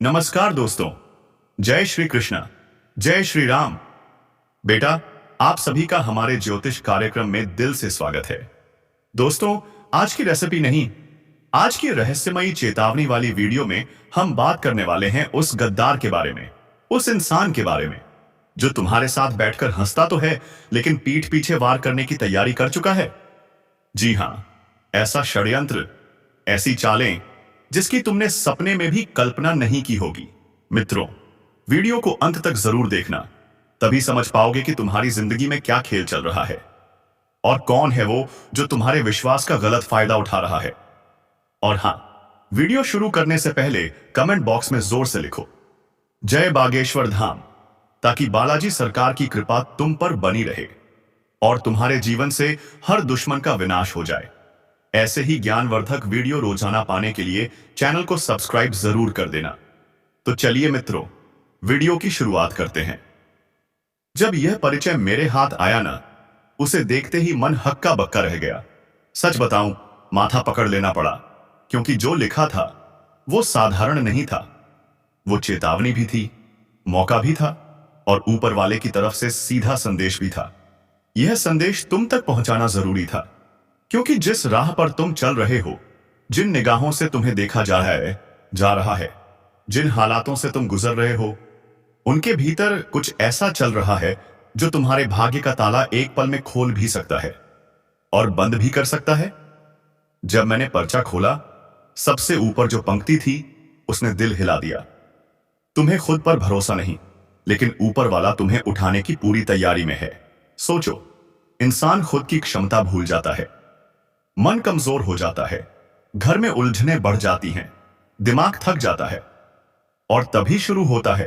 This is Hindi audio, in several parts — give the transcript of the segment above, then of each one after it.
नमस्कार दोस्तों। जय श्री कृष्ण, जय श्री राम। बेटा, आप सभी का हमारे ज्योतिष कार्यक्रम में दिल से स्वागत है। दोस्तों, आज की रेसिपी नहीं, आज की रहस्यमयी चेतावनी वाली वीडियो में हम बात करने वाले हैं उस गद्दार के बारे में, उस इंसान के बारे में जो तुम्हारे साथ बैठकर हंसता तो है लेकिन पीठ पीछे वार करने की तैयारी कर चुका है। जी हां, ऐसा षड्यंत्र, ऐसी चालें जिसकी तुमने सपने में भी कल्पना नहीं की होगी। मित्रों, वीडियो को अंत तक जरूर देखना, तभी समझ पाओगे कि तुम्हारी जिंदगी में क्या खेल चल रहा है और कौन है वो जो तुम्हारे विश्वास का गलत फायदा उठा रहा है। और हां, वीडियो शुरू करने से पहले कमेंट बॉक्स में जोर से लिखो जय बागेश्वर धाम, ताकि बालाजी सरकार की कृपा तुम पर बनी रहे और तुम्हारे जीवन से हर दुश्मन का विनाश हो जाए। ऐसे ही ज्ञानवर्धक वीडियो रोजाना पाने के लिए चैनल को सब्सक्राइब जरूर कर देना। तो चलिए मित्रों, वीडियो की शुरुआत करते हैं। जब यह परिचय मेरे हाथ आया ना, उसे देखते ही मन हक्का बक्का रह गया। सच बताऊं, माथा पकड़ लेना पड़ा, क्योंकि जो लिखा था वो साधारण नहीं था। वो चेतावनी भी थी, मौका भी था और ऊपर वाले की तरफ से सीधा संदेश भी था। यह संदेश तुम तक पहुंचाना जरूरी था, क्योंकि जिस राह पर तुम चल रहे हो, जिन निगाहों से तुम्हें देखा जा रहा है, जिन हालातों से तुम गुजर रहे हो, उनके भीतर कुछ ऐसा चल रहा है जो तुम्हारे भाग्य का ताला एक पल में खोल भी सकता है और बंद भी कर सकता है। जब मैंने पर्चा खोला, सबसे ऊपर जो पंक्ति थी उसने दिल हिला दिया। तुम्हें खुद पर भरोसा नहीं, लेकिन ऊपर वाला तुम्हें उठाने की पूरी तैयारी में है। सोचो, इंसान खुद की क्षमता भूल जाता है, मन कमजोर हो जाता है, घर में उलझनें बढ़ जाती हैं, दिमाग थक जाता है और तभी शुरू होता है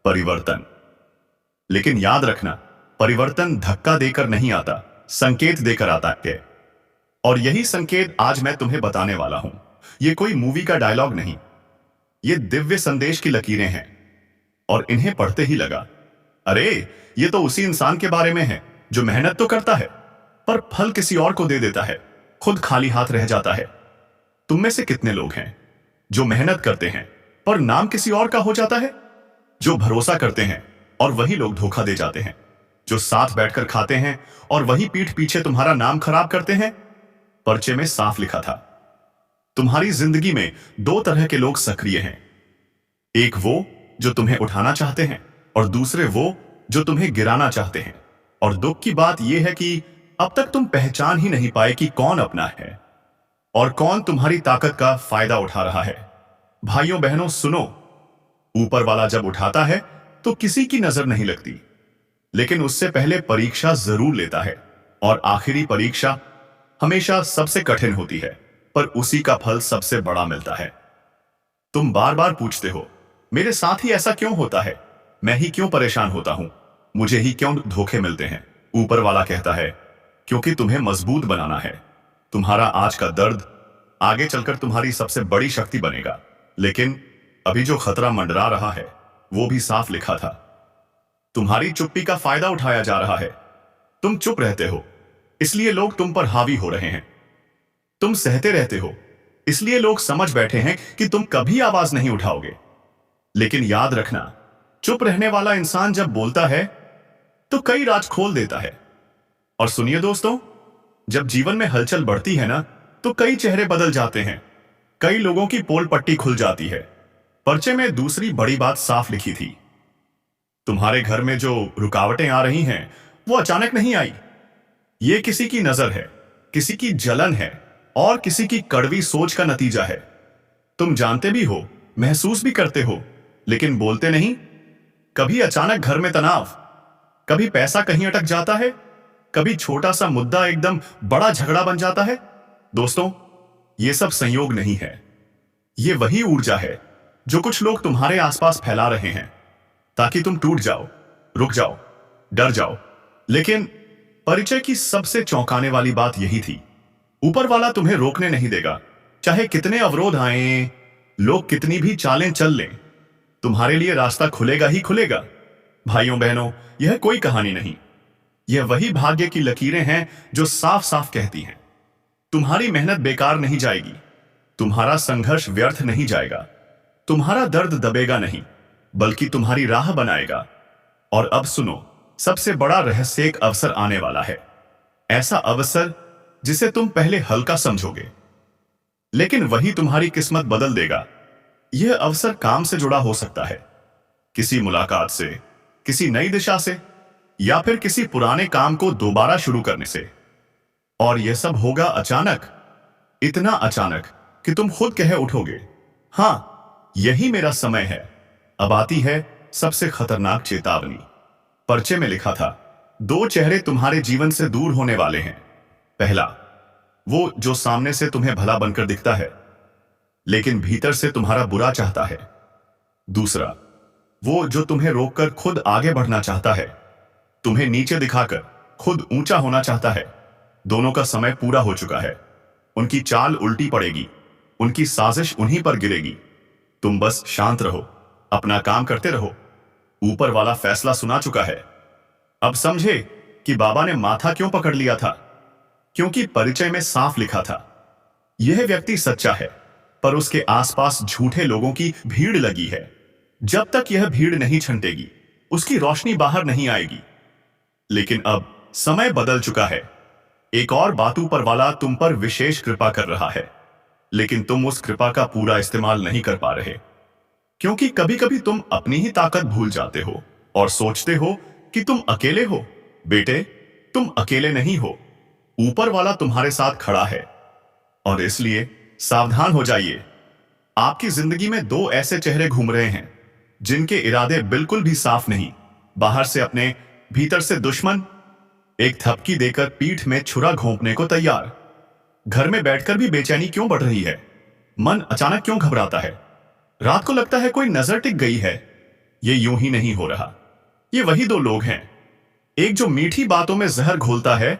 परिवर्तन। लेकिन याद रखना, परिवर्तन धक्का देकर नहीं आता, संकेत देकर आता है। और यही संकेत आज मैं तुम्हें बताने वाला हूं। यह कोई मूवी का डायलॉग नहीं, ये दिव्य संदेश की लकीरें हैं। और इन्हें पढ़ते ही लगा, अरे ये तो उसी इंसान के बारे में है जो मेहनत तो करता है पर फल किसी और को दे देता है, खुद खाली हाथ रह जाता है। तुम में से कितने लोग हैं जो मेहनत करते हैं पर नाम किसी और का हो जाता है, जो भरोसा करते हैं और वही लोग धोखा दे जाते हैं, जो साथ बैठकर खाते हैं और वही पीठ पीछे तुम्हारा नाम खराब करते हैं। पर्चे में साफ लिखा था, तुम्हारी जिंदगी में दो तरह के लोग सक्रिय हैं, एक वो जो तुम्हें उठाना चाहते हैं और दूसरे वो जो तुम्हें गिराना चाहते हैं। और दुख की बात यह है कि अब तक तुम पहचान ही नहीं पाए कि कौन अपना है और कौन तुम्हारी ताकत का फायदा उठा रहा है। भाइयों बहनों सुनो, ऊपर वाला जब उठाता है तो किसी की नजर नहीं लगती, लेकिन उससे पहले परीक्षा जरूर लेता है। और आखिरी परीक्षा हमेशा सबसे कठिन होती है, पर उसी का फल सबसे बड़ा मिलता है। तुम बार बार पूछते हो, मेरे साथ ही ऐसा क्यों होता है, मैं ही क्यों परेशान होता हूं, मुझे ही क्यों धोखे मिलते हैं। ऊपर वाला कहता है, क्योंकि तुम्हें मजबूत बनाना है। तुम्हारा आज का दर्द आगे चलकर तुम्हारी सबसे बड़ी शक्ति बनेगा। लेकिन अभी जो खतरा मंडरा रहा है वो भी साफ लिखा था, तुम्हारी चुप्पी का फायदा उठाया जा रहा है। तुम चुप रहते हो, इसलिए लोग तुम पर हावी हो रहे हैं। तुम सहते रहते हो, इसलिए लोग समझ बैठे हैं कि तुम कभी आवाज नहीं उठाओगे। लेकिन याद रखना, चुप रहने वाला इंसान जब बोलता है तो कई राज खोल देता है। और सुनिए दोस्तों, जब जीवन में हलचल बढ़ती है ना, तो कई चेहरे बदल जाते हैं, कई लोगों की पोल पट्टी खुल जाती है। पर्चे में दूसरी बड़ी बात साफ लिखी थी, तुम्हारे घर में जो रुकावटें आ रही हैं वो अचानक नहीं आई। ये किसी की नजर है, किसी की जलन है और किसी की कड़वी सोच का नतीजा है। तुम जानते भी हो, महसूस भी करते हो, लेकिन बोलते नहीं। कभी अचानक घर में तनाव, कभी पैसा कहीं अटक जाता है, कभी छोटा सा मुद्दा एकदम बड़ा झगड़ा बन जाता है। दोस्तों, यह सब संयोग नहीं है, यह वही ऊर्जा है जो कुछ लोग तुम्हारे आसपास फैला रहे हैं ताकि तुम टूट जाओ, रुक जाओ, डर जाओ। लेकिन परिचय की सबसे चौंकाने वाली बात यही थी, ऊपर वाला तुम्हें रोकने नहीं देगा। चाहे कितने अवरोध आए, लोग कितनी भी चालें चल लें, तुम्हारे लिए रास्ता खुलेगा ही खुलेगा। भाइयों बहनों, यह कोई कहानी नहीं, यह वही भाग्य की लकीरें हैं जो साफ साफ कहती हैं, तुम्हारी मेहनत बेकार नहीं जाएगी, तुम्हारा संघर्ष व्यर्थ नहीं जाएगा, तुम्हारा दर्द दबेगा नहीं, बल्कि तुम्हारी राह बनाएगा। और अब सुनो, सबसे बड़ा रहस्य, एक अवसर आने वाला है। ऐसा अवसर जिसे तुम पहले हल्का समझोगे, लेकिन वही तुम्हारी किस्मत बदल देगा। यह अवसर काम से जुड़ा हो सकता है, किसी मुलाकात से, किसी नई दिशा से, या फिर किसी पुराने काम को दोबारा शुरू करने से। और यह सब होगा अचानक, इतना अचानक कि तुम खुद कह उठोगे, हां, यही मेरा समय है। अब आती है सबसे खतरनाक चेतावनी। पर्चे में लिखा था, 2 चेहरे तुम्हारे जीवन से दूर होने वाले हैं। पहला, वो जो सामने से तुम्हें भला बनकर दिखता है, लेकिन भीतर से तुम्हारा बुरा चाहता है। दूसरा, वो जो तुम्हें रोककर खुद आगे बढ़ना चाहता है, तुम्हें नीचे दिखाकर खुद ऊंचा होना चाहता है। दोनों का समय पूरा हो चुका है। उनकी चाल उल्टी पड़ेगी, उनकी साजिश उन्हीं पर गिरेगी। तुम बस शांत रहो, अपना काम करते रहो। ऊपर वाला फैसला सुना चुका है। अब समझे कि बाबा ने माथा क्यों पकड़ लिया था, क्योंकि परिचय में साफ लिखा था, यह व्यक्ति सच्चा है, पर उसके आसपास झूठे लोगों की भीड़ लगी है। जब तक यह भीड़ नहीं छंटेगी, उसकी रोशनी बाहर नहीं आएगी। लेकिन अब समय बदल चुका है। एक और बात, ऊपर वाला तुम पर विशेष कृपा कर रहा है, लेकिन तुम उस कृपा का पूरा इस्तेमाल नहीं कर पा रहे, क्योंकि कभी कभी तुम अपनी ही ताकत भूल जाते हो और सोचते हो कि तुम अकेले हो। बेटे, तुम अकेले नहीं हो, ऊपर वाला तुम्हारे साथ खड़ा है। और इसलिए सावधान हो जाइए। आपकी जिंदगी में 2 ऐसे चेहरे घूम रहे हैं, जिनके इरादे बिल्कुल भी साफ नहीं। बाहर से अपने, भीतर से दुश्मन। एक थपकी देकर पीठ में छुरा घोंपने को तैयार। घर में बैठकर भी बेचैनी क्यों बढ़ रही है? मन अचानक क्यों घबराता है? रात को लगता है कोई नजर टिक गई है। ये यूं ही नहीं हो रहा। ये वही 2 लोग हैं, एक जो मीठी बातों में जहर घोलता है,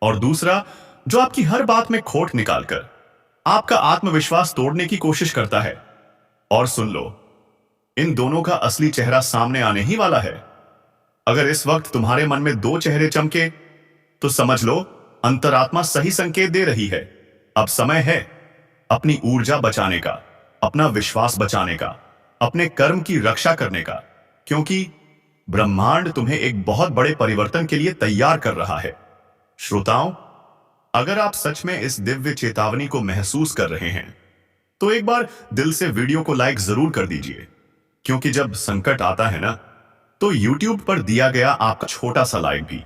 और दूसरा जो आपकी हर बात में खोट निकालकर आपका आत्मविश्वास तोड़ने की कोशिश करता है। और सुन लो, इन दोनों का असली चेहरा सामने आने ही वाला है। अगर इस वक्त तुम्हारे मन में 2 चेहरे चमके, तो समझ लो अंतरात्मा सही संकेत दे रही है। अब समय है अपनी ऊर्जा बचाने का, अपना विश्वास बचाने का, अपने कर्म की रक्षा करने का, क्योंकि ब्रह्मांड तुम्हें एक बहुत बड़े परिवर्तन के लिए तैयार कर रहा है। श्रोताओं, अगर आप सच में इस दिव्य चेतावनी को महसूस कर रहे हैं, तो एक बार दिल से वीडियो को लाइक जरूर कर दीजिए, क्योंकि जब संकट आता है ना, तो YouTube पर दिया गया आपका छोटा सा लाइक भी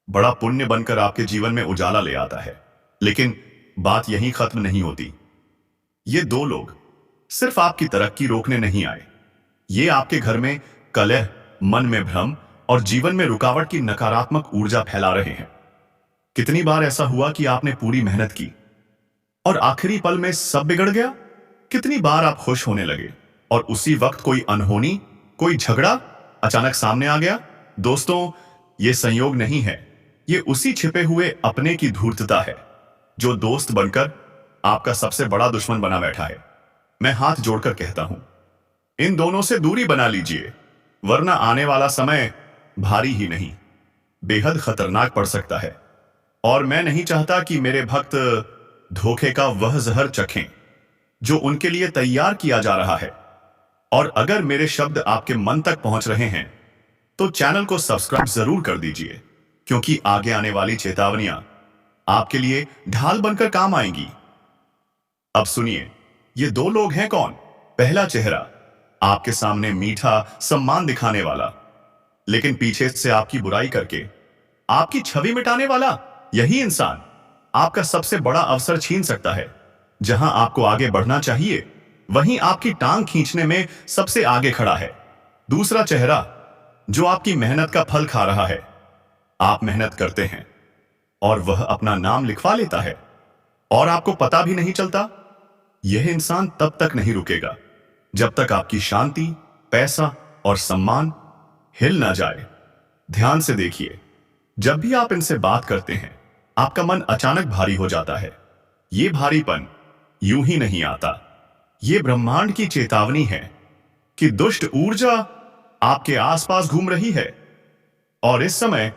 बड़ा पुण्य बनकर आपके जीवन में उजाला ले आता है। लेकिन बात यहीं खत्म नहीं होती। ये 2 लोग सिर्फ आपकी तरक्की रोकने नहीं आए, ये आपके घर में कलह, मन में भ्रम और जीवन में रुकावट की नकारात्मक ऊर्जा फैला रहे हैं। कितनी बार ऐसा हुआ कि आपने पूरी मेहनत की और आखिरी पल में सब बिगड़ गया? कितनी बार आप खुश होने लगे और उसी वक्त कोई अनहोनी, कोई झगड़ा अचानक सामने आ गया? दोस्तों, ये संयोग नहीं है, ये उसी छिपे हुए अपने की धूर्तता है, जो दोस्त बनकर आपका सबसे बड़ा दुश्मन बना बैठा है। मैं हाथ जोड़कर कहता हूं, इन दोनों से दूरी बना लीजिए, वरना आने वाला समय भारी ही नहीं, बेहद खतरनाक पड़ सकता है। और मैं नहीं चाहता कि मेरे भक्त धोखे का वह जहर चखें जो उनके लिए तैयार किया जा रहा है। और अगर मेरे शब्द आपके मन तक पहुंच रहे हैं, तो चैनल को सब्सक्राइब जरूर कर दीजिए, क्योंकि आगे आने वाली चेतावनियां आपके लिए ढाल बनकर काम आएंगी। अब सुनिए, ये 2 लोग हैं कौन? पहला चेहरा, आपके सामने मीठा, सम्मान दिखाने वाला, लेकिन पीछे से आपकी बुराई करके आपकी छवि मिटाने वाला। यही इंसान आपका सबसे बड़ा अवसर छीन सकता है। जहां आपको आगे बढ़ना चाहिए, वहीं आपकी टांग खींचने में सबसे आगे खड़ा है। दूसरा चेहरा, जो आपकी मेहनत का फल खा रहा है। आप मेहनत करते हैं और वह अपना नाम लिखवा लेता है, और आपको पता भी नहीं चलता। यह इंसान तब तक नहीं रुकेगा जब तक आपकी शांति, पैसा और सम्मान हिल ना जाए। ध्यान से देखिए, जब भी आप इनसे बात करते हैं, आपका मन अचानक भारी हो जाता है। यह भारीपन यूं ही नहीं आता। यह ब्रह्मांड की चेतावनी है कि दुष्ट ऊर्जा आपके आसपास घूम रही है, और इस समय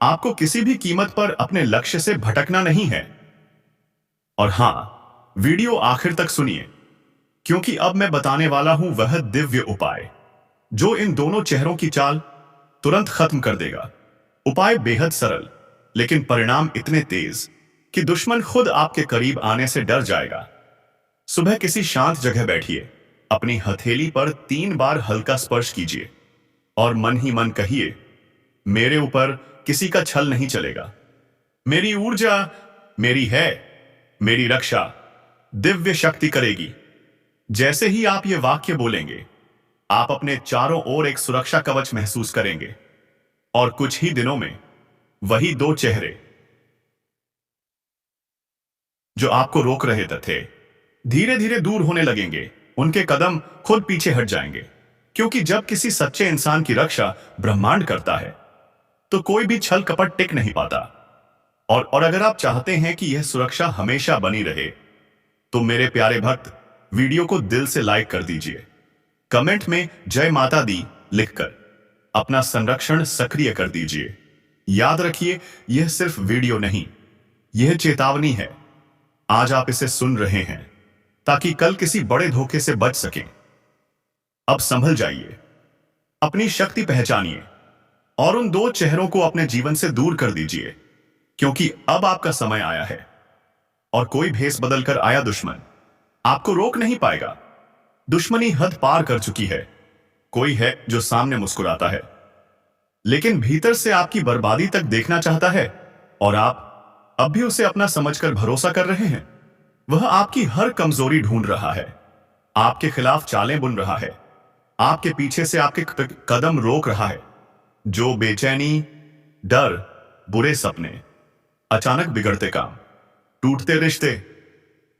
आपको किसी भी कीमत पर अपने लक्ष्य से भटकना नहीं है। और हां, वीडियो आखिर तक सुनिए, क्योंकि अब मैं बताने वाला हूं वह दिव्य उपाय जो इन दोनों चेहरों की चाल तुरंत खत्म कर देगा। उपाय बेहद सरल, लेकिन परिणाम इतने तेज कि दुश्मन खुद आपके करीब आने से डर जाएगा। सुबह किसी शांत जगह बैठिए, अपनी हथेली पर 3 बार हल्का स्पर्श कीजिए और मन ही मन कहिए, मेरे ऊपर किसी का छल नहीं चलेगा। मेरी ऊर्जा मेरी है, मेरी रक्षा दिव्य शक्ति करेगी। जैसे ही आप ये वाक्य बोलेंगे, आप अपने चारों ओर एक सुरक्षा कवच महसूस करेंगे और कुछ ही दिनों में वही 2 चेहरे जो आपको रोक रहे थे धीरे धीरे दूर होने लगेंगे। उनके कदम खुद पीछे हट जाएंगे, क्योंकि जब किसी सच्चे इंसान की रक्षा ब्रह्मांड करता है तो कोई भी छल कपट टिक नहीं पाता। और अगर आप चाहते हैं कि यह सुरक्षा हमेशा बनी रहे, तो मेरे प्यारे भक्त, वीडियो को दिल से लाइक कर दीजिए। कमेंट में जय माता दी लिखकर अपना संरक्षण सक्रिय कर दीजिए। याद रखिए, यह सिर्फ वीडियो नहीं, यह चेतावनी है। आज आप इसे सुन रहे हैं ताकि कल किसी बड़े धोखे से बच सकें। अब संभल जाइए, अपनी शक्ति पहचानिए और उन 2 चेहरों को अपने जीवन से दूर कर दीजिए, क्योंकि अब आपका समय आया है और कोई भेष बदलकर आया दुश्मन आपको रोक नहीं पाएगा। दुश्मनी हद पार कर चुकी है। कोई है जो सामने मुस्कुराता है, लेकिन भीतर से आपकी बर्बादी तक देखना चाहता है, और आप अब भी उसे अपना समझकर भरोसा कर रहे हैं। वह आपकी हर कमजोरी ढूंढ रहा है, आपके खिलाफ चालें बुन रहा है, आपके पीछे से आपके कदम रोक रहा है। जो बेचैनी, डर, बुरे सपने, अचानक बिगड़ते काम, टूटते रिश्ते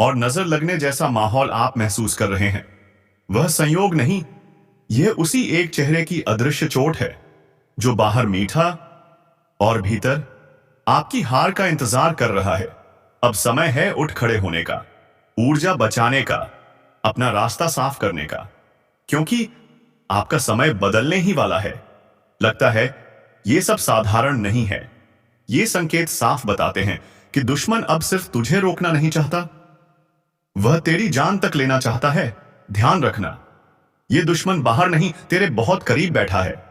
और नजर लगने जैसा माहौल आप महसूस कर रहे हैं, वह संयोग नहीं, यह उसी एक चेहरे की अदृश्य चोट है जो बाहर मीठा और भीतर आपकी हार का इंतजार कर रहा है। अब समय है उठ खड़े होने का, ऊर्जा बचाने का, अपना रास्ता साफ करने का, क्योंकि आपका समय बदलने ही वाला है। लगता है यह सब साधारण नहीं है। ये संकेत साफ बताते हैं कि दुश्मन अब सिर्फ तुझे रोकना नहीं चाहता, वह तेरी जान तक लेना चाहता है। ध्यान रखना, यह दुश्मन बाहर नहीं, तेरे बहुत करीब बैठा है।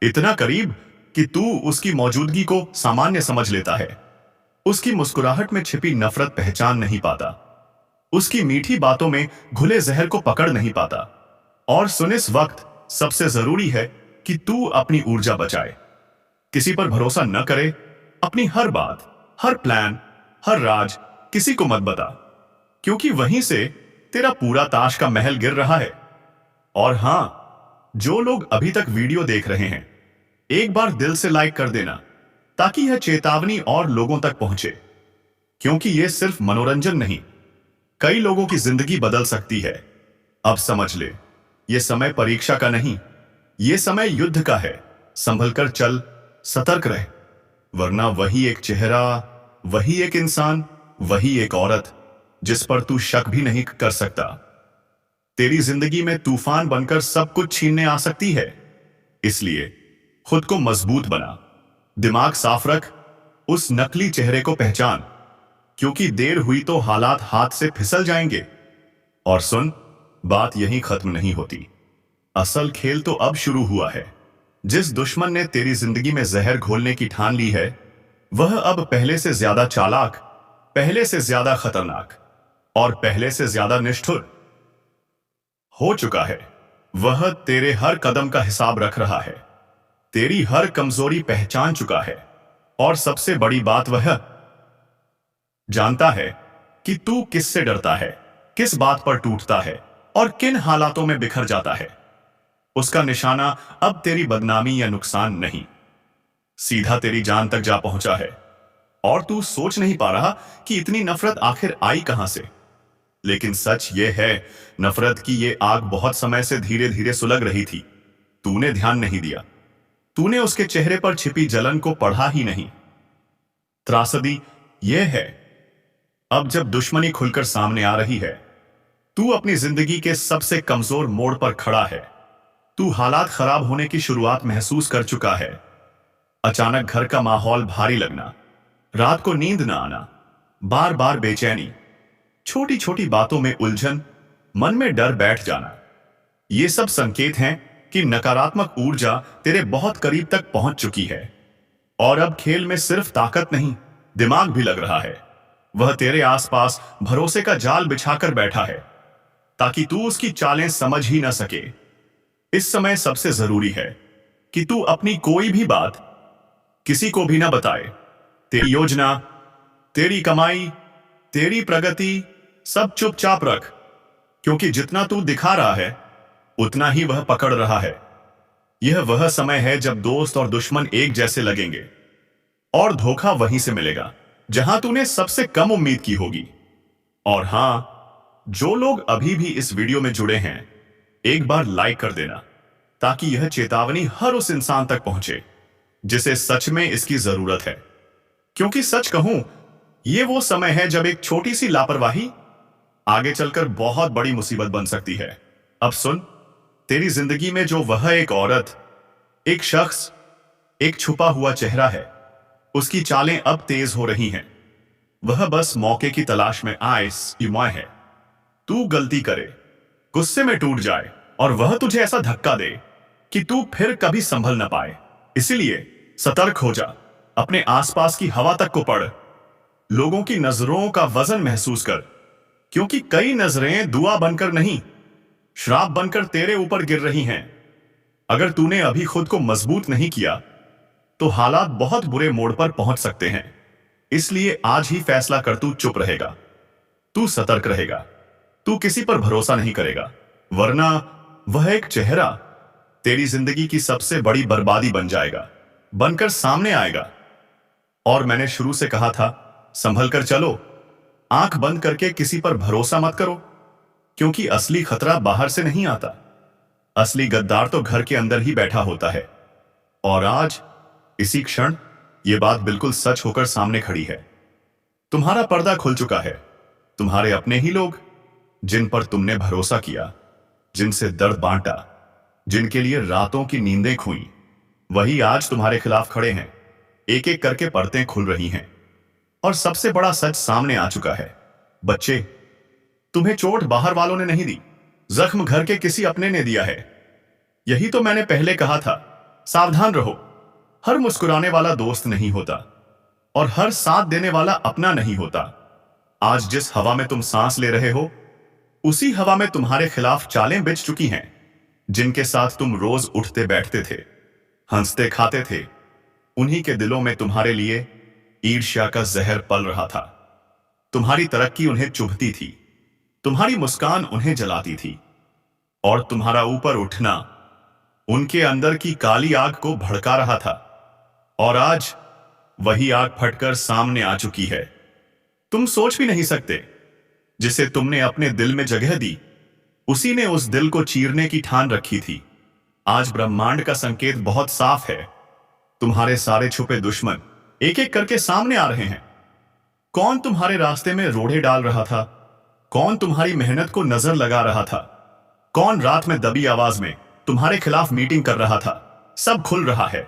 इतना करीब कि तू उसकी मौजूदगी को सामान्य समझ लेता है। उसकी मुस्कुराहट में छिपी नफरत पहचान नहीं पाता, उसकी मीठी बातों में घुले जहर को पकड़ नहीं पाता। और सुन, इस वक्त सबसे जरूरी है कि तू अपनी ऊर्जा बचाए। किसी पर भरोसा न करे, अपनी हर बात, हर प्लान, हर राज किसी को मत बता, क्योंकि वहीं से तेरा पूरा ताश का महल गिर रहा है। और हां, जो लोग अभी तक वीडियो देख रहे हैं, एक बार दिल से लाइक कर देना ताकि यह चेतावनी और लोगों तक पहुंचे, क्योंकि यह सिर्फ मनोरंजन नहीं, कई लोगों की जिंदगी बदल सकती है। अब समझ ले, यह समय परीक्षा का नहीं, यह समय युद्ध का है। संभल कर चल, सतर्क रह, वरना वही एक चेहरा, वही एक इंसान, वही एक औरत जिस पर तू शक भी नहीं कर सकता, तेरी जिंदगी में तूफान बनकर सब कुछ छीनने आ सकती है। इसलिए खुद को मजबूत बना, दिमाग साफ रख, उस नकली चेहरे को पहचान, क्योंकि देर हुई तो हालात हाथ से फिसल जाएंगे। और सुन, बात यहीं खत्म नहीं होती, असल खेल तो अब शुरू हुआ है। जिस दुश्मन ने तेरी जिंदगी में जहर घोलने की ठान ली है, वह अब पहले से ज्यादा चालाक, पहले से ज्यादा खतरनाक और पहले से ज्यादा निष्ठुर हो चुका है। वह तेरे हर कदम का हिसाब रख रहा है, तेरी हर कमजोरी पहचान चुका है, और सबसे बड़ी बात, वह जानता है कि तू किससे डरता है, किस बात पर टूटता है और किन हालातों में बिखर जाता है। उसका निशाना अब तेरी बदनामी या नुकसान नहीं, सीधा तेरी जान तक जा पहुंचा है। और तू सोच नहीं पा रहा कि इतनी नफरत आखिर आई कहां से। लेकिन सच यह है, नफरत की यह आग बहुत समय से धीरे धीरे सुलग रही थी। तूने ध्यान नहीं दिया, तूने उसके चेहरे पर छिपी जलन को पढ़ा ही नहीं। त्रासदी यह है, अब जब दुश्मनी खुलकर सामने आ रही है, तू अपनी जिंदगी के सबसे कमजोर मोड़ पर खड़ा है। तू हालात खराब होने की शुरुआत महसूस कर चुका है। अचानक घर का माहौल भारी लगना, रात को नींद न आना, बार बार बेचैनी, छोटी छोटी बातों में उलझन, मन में डर बैठ जाना, ये सब संकेत हैं कि नकारात्मक ऊर्जा तेरे बहुत करीब तक पहुंच चुकी है। और अब खेल में सिर्फ ताकत नहीं, दिमाग भी लग रहा है। वह तेरे आसपास भरोसे का जाल बिछाकर बैठा है ताकि तू उसकी चालें समझ ही ना सके। इस समय सबसे जरूरी है कि तू अपनी कोई भी बात किसी को भी ना बताए। तेरी योजना, तेरी कमाई, तेरी प्रगति सब चुपचाप रख, क्योंकि जितना तू दिखा रहा है उतना ही वह पकड़ रहा है। यह वह समय है जब दोस्त और दुश्मन एक जैसे लगेंगे और धोखा वहीं से मिलेगा जहां तूने सबसे कम उम्मीद की होगी। और हां, जो लोग अभी भी इस वीडियो में जुड़े हैं, एक बार लाइक कर देना ताकि यह चेतावनी हर उस इंसान तक पहुंचे जिसे सच में इसकी जरूरत है। क्योंकि सच कहूं, यह वो समय है जब एक छोटी सी लापरवाही आगे चलकर बहुत बड़ी मुसीबत बन सकती है। अब सुन, तेरी जिंदगी में जो वह एक औरत, एक शख्स, एक छुपा हुआ चेहरा है, उसकी चालें अब तेज हो रही हैं। वह बस मौके की तलाश में आए है। तू गलती करे, गुस्से में टूट जाए और वह तुझे ऐसा धक्का दे कि तू फिर कभी संभल न पाए। इसीलिए सतर्क हो जा, अपने आसपास की हवा तक को पढ़, लोगों की नजरों का वजन महसूस कर, क्योंकि कई नजरें दुआ बनकर नहीं, श्राप बनकर तेरे ऊपर गिर रही हैं। अगर तूने अभी खुद को मजबूत नहीं किया तो हालात बहुत बुरे मोड़ पर पहुंच सकते हैं। इसलिए आज ही फैसला कर, तू चुप रहेगा, तू सतर्क रहेगा, तू किसी पर भरोसा नहीं करेगा, वरना वह एक चेहरा तेरी जिंदगी की सबसे बड़ी बर्बादी बन जाएगा, बनकर सामने आएगा। और मैंने शुरू से कहा था, संभल कर चलो, आंख बंद करके किसी पर भरोसा मत करो, क्योंकि असली खतरा बाहर से नहीं आता। असली गद्दार तो घर के अंदर ही बैठा होता है। और आज इसी क्षण यह बात बिल्कुल सच होकर सामने खड़ी है। तुम्हारा पर्दा खुल चुका है। तुम्हारे अपने ही लोग, जिन पर तुमने भरोसा किया, जिनसे दर्द बांटा, जिनके लिए रातों की नींदें खोई, वही आज तुम्हारे खिलाफ खड़े हैं। एक एक करके परतें खुल रही हैं और सबसे बड़ा सच सामने आ चुका है। बच्चे, तुम्हें चोट बाहर वालों ने नहीं दी, जख्म घर के किसी अपने ने दिया है। यही तो मैंने पहले कहा था, सावधान रहो। हर मुस्कुराने वाला दोस्त नहीं होता और हर साथ देने वाला अपना नहीं होता। आज जिस हवा में तुम सांस ले रहे हो, उसी हवा में तुम्हारे खिलाफ चालें बिछ चुकी हैं। जिनके साथ तुम रोज उठते बैठते थे, हंसते खाते थे, उन्हीं के दिलों में तुम्हारे लिए ईर्ष्या का जहर पल रहा था। तुम्हारी तरक्की उन्हें चुभती थी, तुम्हारी मुस्कान उन्हें जलाती थी, और तुम्हारा ऊपर उठना उनके अंदर की काली आग को भड़का रहा था। और आज वही आग फटकर सामने आ चुकी है। तुम सोच भी नहीं सकते, जिसे तुमने अपने दिल में जगह दी, उसी ने उस दिल को चीरने की ठान रखी थी। आज ब्रह्मांड का संकेत बहुत साफ है। तुम्हारे सारे छुपे दुश्मन एक एक करके सामने आ रहे हैं। कौन तुम्हारे रास्ते में रोड़े डाल रहा था, कौन तुम्हारी मेहनत को नजर लगा रहा था, कौन रात में दबी आवाज में तुम्हारे खिलाफ मीटिंग कर रहा था, सब खुल रहा है।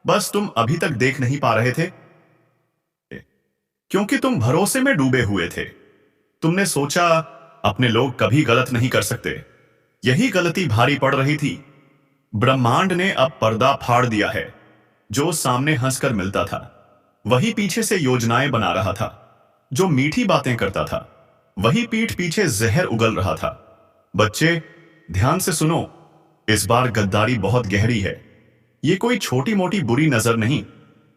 बस तुम अभी तक देख नहीं पा रहे थे, क्योंकि तुम भरोसे में डूबे हुए थे। तुमने सोचा अपने लोग कभी गलत नहीं कर सकते। यही गलती भारी पड़ रही थी। ब्रह्मांड ने अब पर्दा फाड़ दिया है। जो सामने हंसकर मिलता था, वही पीछे से योजनाएं बना रहा था। जो मीठी बातें करता था, वही पीठ पीछे जहर उगल रहा था। बच्चे, ध्यान से सुनो, इस बार गद्दारी बहुत गहरी है। ये कोई छोटी मोटी बुरी नजर नहीं,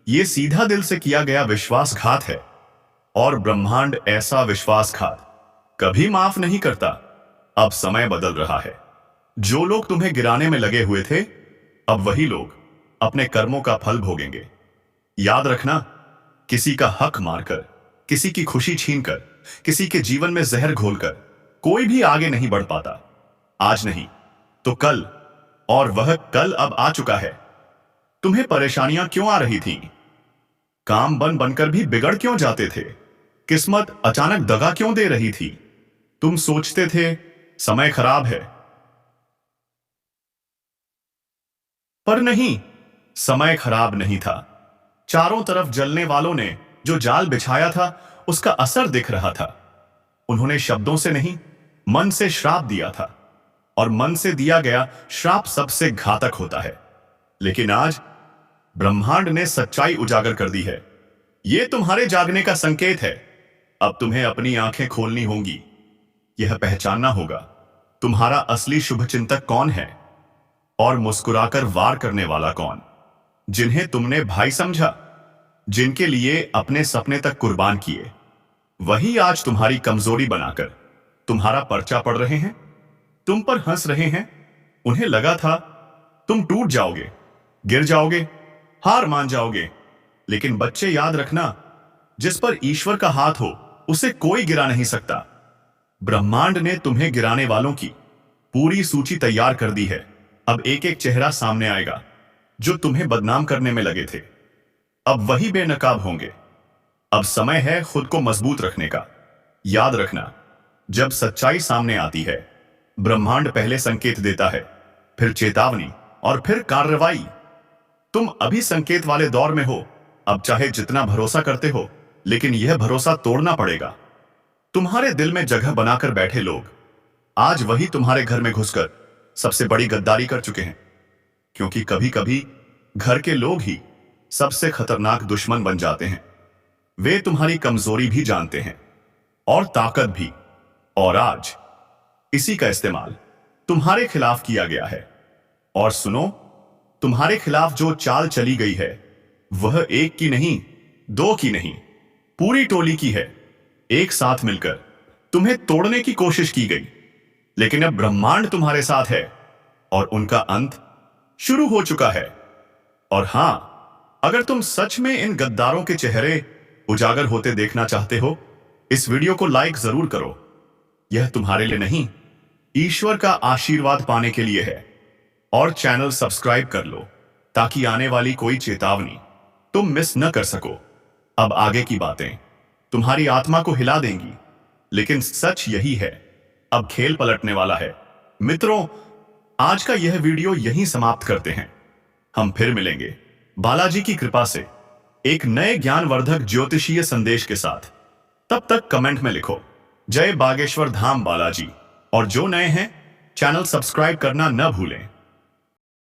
ये सीधा दिल से किया गया विश्वासघात है। और ब्रह्मांड ऐसा विश्वासघात कभी माफ नहीं करता। अब समय बदल रहा है। जो लोग तुम्हें गिराने में लगे हुए थे, अब वही लोग अपने कर्मों का फल भोगेंगे। याद रखना, किसी का हक मारकर, किसी की खुशी छीनकर, किसी के जीवन में जहर घोलकर कोई भी आगे नहीं बढ़ पाता। आज नहीं तो कल, और वह कल अब आ चुका है। तुम्हें परेशानियां क्यों आ रही थीं? काम बनकर भी बिगड़ क्यों जाते थे? किस्मत अचानक दगा क्यों दे रही थी? तुम सोचते थे समय खराब है, पर नहीं, समय खराब नहीं था। चारों तरफ जलने वालों ने जो जाल बिछाया था, उसका असर दिख रहा था। उन्होंने शब्दों से नहीं, मन से श्राप दिया था, और मन से दिया गया श्राप सबसे घातक होता है। लेकिन आज ब्रह्मांड ने सच्चाई उजागर कर दी है। यह तुम्हारे जागने का संकेत है। अब तुम्हें अपनी आंखें खोलनी होंगी। यह पहचानना होगा तुम्हारा असली शुभचिंतक कौन है और मुस्कुराकर वार करने वाला कौन। जिन्हें तुमने भाई समझा, जिनके लिए अपने सपने तक कुर्बान किए, वही आज तुम्हारी कमजोरी बनाकर तुम्हारा पर्चा पढ़ रहे हैं, तुम पर हंस रहे हैं। उन्हें लगा था तुम टूट जाओगे, गिर जाओगे, हार मान जाओगे। लेकिन बच्चे, याद रखना, जिस पर ईश्वर का हाथ हो उसे कोई गिरा नहीं सकता। ब्रह्मांड ने तुम्हें गिराने वालों की पूरी सूची तैयार कर दी है। अब एक एक चेहरा सामने आएगा जो तुम्हें बदनाम करने में लगे थे, अब वही बेनकाब होंगे। अब समय है खुद को मजबूत रखने का। याद रखना, जब सच्चाई सामने आती है, ब्रह्मांड पहले संकेत देता है, फिर चेतावनी और फिर कार्रवाई। तुम अभी संकेत वाले दौर में हो। अब चाहे जितना भरोसा करते हो, लेकिन यह भरोसा तोड़ना पड़ेगा। तुम्हारे दिल में जगह बनाकर बैठे लोग आज वही तुम्हारे घर में घुसकर सबसे बड़ी गद्दारी कर चुके हैं। क्योंकि कभी कभी घर के लोग ही सबसे खतरनाक दुश्मन बन जाते हैं। वे तुम्हारी कमजोरी भी जानते हैं और ताकत भी, और आज इसी का इस्तेमाल तुम्हारे खिलाफ किया गया है। और सुनो, तुम्हारे खिलाफ जो चाल चली गई है, वह एक की नहीं, दो की नहीं, पूरी टोली की है। एक साथ मिलकर तुम्हें तोड़ने की कोशिश की गई, लेकिन अब ब्रह्मांड तुम्हारे साथ है और उनका अंत शुरू हो चुका है। और हां, अगर तुम सच में इन गद्दारों के चेहरे उजागर होते देखना चाहते हो, इस वीडियो को लाइक जरूर करो। यह तुम्हारे लिए नहीं, ईश्वर का आशीर्वाद पाने के लिए है। और चैनल सब्सक्राइब कर लो ताकि आने वाली कोई चेतावनी तुम मिस न कर सको। अब आगे की बातें तुम्हारी आत्मा को हिला देंगी, लेकिन सच यही है, अब खेल पलटने वाला है। मित्रों, आज का यह वीडियो यहीं समाप्त करते हैं। हम फिर मिलेंगे बालाजी की कृपा से एक नए ज्ञानवर्धक ज्योतिषीय संदेश के साथ। तब तक कमेंट में लिखो जय बागेश्वर धाम बालाजी, और जो नए हैं चैनल सब्सक्राइब करना न भूलें।